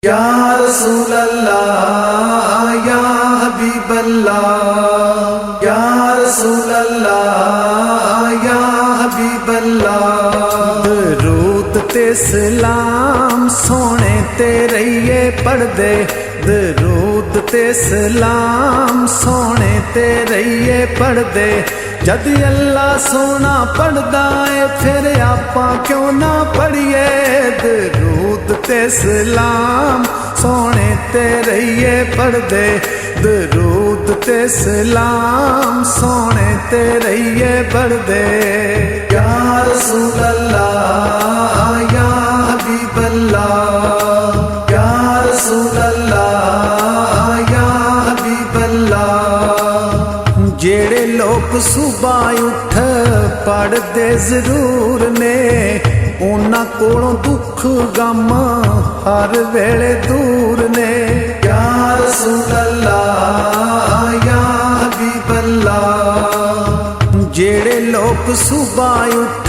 या रसूल अल्लाह या हबीब अल्लाह या रसूल अल्लाह या हबीब अल्लाह। दरूद ते सलाम सोने ते रहिए पढ़दे, दरूद ते सलाम सोने ते रहिए पढ़दे। जद अल्लाह सोना पढ़दा है फिर आपां क्यों ना पढ़िए। दरूद ते सलाम सोने ते रहिए पढ़दे, दरूद ते सलाम सोने ते रहिए पढ़दे। या रसूल अल्लाह या हबीब अल्लाह या रसूल अल्लाह या हबीब अल्लाह। जेड़े लोग सुबह उठ पढ़दे जरूर ने, उन्हां कोलों दुख गम हर वेले दूर ने। या रसूल अल्लाह या हबीब अल्लाह। जेड़े लोग सुबह उठ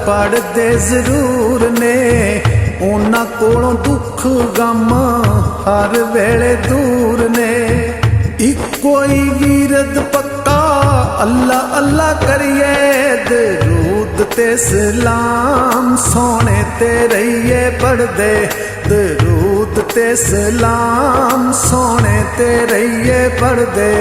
पढ़दे जरूर ने, उन्हां कोलों दुख गम हर वेले दूर ने। इको ही वीरद पक्का अल्लाह अल्लाह करिए, दरूद ते सलाम सोने ते रहिए पढ़दे, दरूद ते सलाम सोने ते रहिए पढ़दे।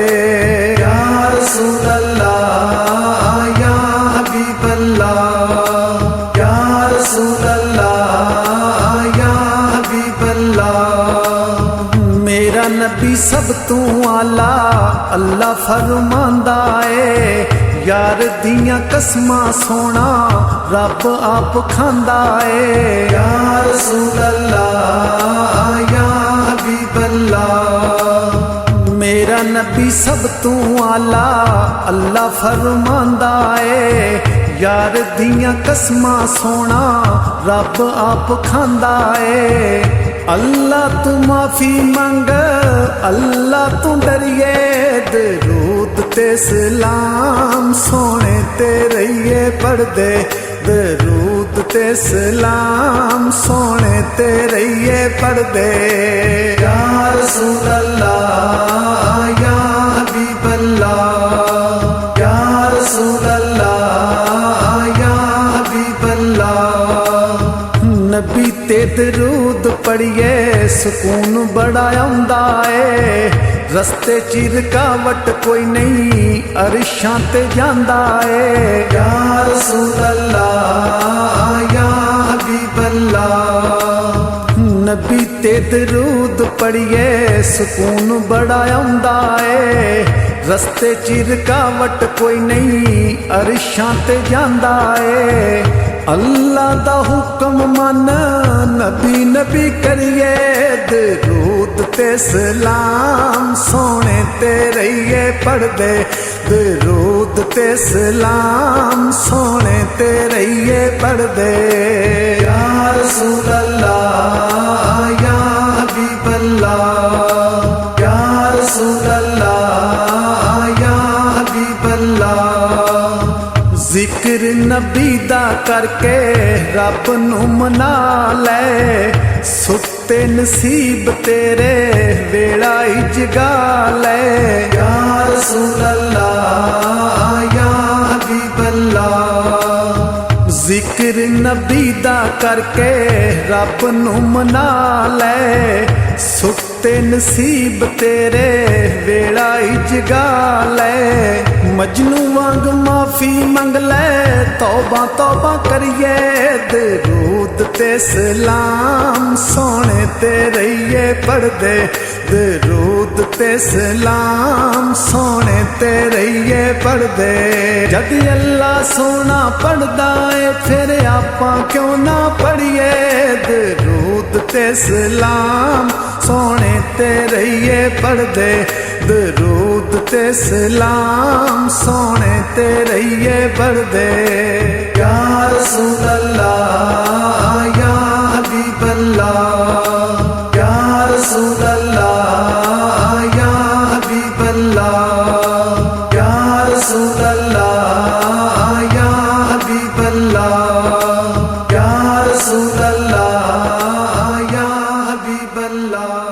या रसूल अल्लाह या हबीब अल्लाह या रसूल अल्लाह या हबीब अल्लाह। मेरा नबी सब तू आला अल्लाह फरमांदा है, यार दियां कसमां सोना रब आप खांदा है। या रसूल अल्लाह या हबीब अल्लाह। मेरा नबी सब तू आला अल्लाह फरमांदा है, यार दियां कसमां सोना रब आप खांदा है। अल्लाह तू माफी मंग अल्लाह तू डरिए, दरूद ते सलाम सोने ते रहिए पढ़दे, दरूद ते सलाम सोने ते रहिए पढ़दे। या रसूल अल्लाह या हबीब अल्लाह या रसूल अल्लाह या हबीब अल्लाह। नबी ते दरूद पढ़िए सुकून बड़ा आंदा है, रस्ते च रुकावट कोई नहीं अरशां ते जांदा है। या रसूल अल्लाह या हबीब अल्लाह। नबी ते दरूद पढ़िए सुकून बड़ा आंदा है, रस्ते च रुकावट कोई नहीं अरशां ते जांदा है। अल्लाह दा हुक्म मन नबी नबी करिए, दरूद ते सलाम सोने ते रहिए पढ़दे, दरूद ते सलाम सोने ते रहिए पढ़दे। या रसूल अल्लाह या हबीब अल्लाह या रसूल अल्लाह या हबीब अल्लाह। जिक्र नबी दा करके रब नू मना ले, सुते नसीब तेरे वेला ही जगा ले। या रसूल अल्लाह या हबीब अल्लाह। जिक्र नबी दा करके रब नू मना ले, सुते नसीब तेरे वेला ही जगा ले। मजनू वांग माफी मंग ले तौबा तौबा करिए, दरूद ते सलाम सोने ते रहिए पढ़दे, दरूद ते सलाम सोने ते रहिए पढ़दे। जद अल्लाह सोना पढ़दा है फिर आपां क्यों ना पढ़िए, दरूद ते सलाम सोने ते रहिए पढ़दे, दरूद ते सलाम सोने ते रहिए पढ़दे। या रसूल अल्लाह या हबीब अल्लाह या रसूल अल्लाह या हबीब अल्लाह या रसूल अल्लाह या हबीब अल्लाह या रसूल अल्लाह या हबीब अल्लाह। अल्लाह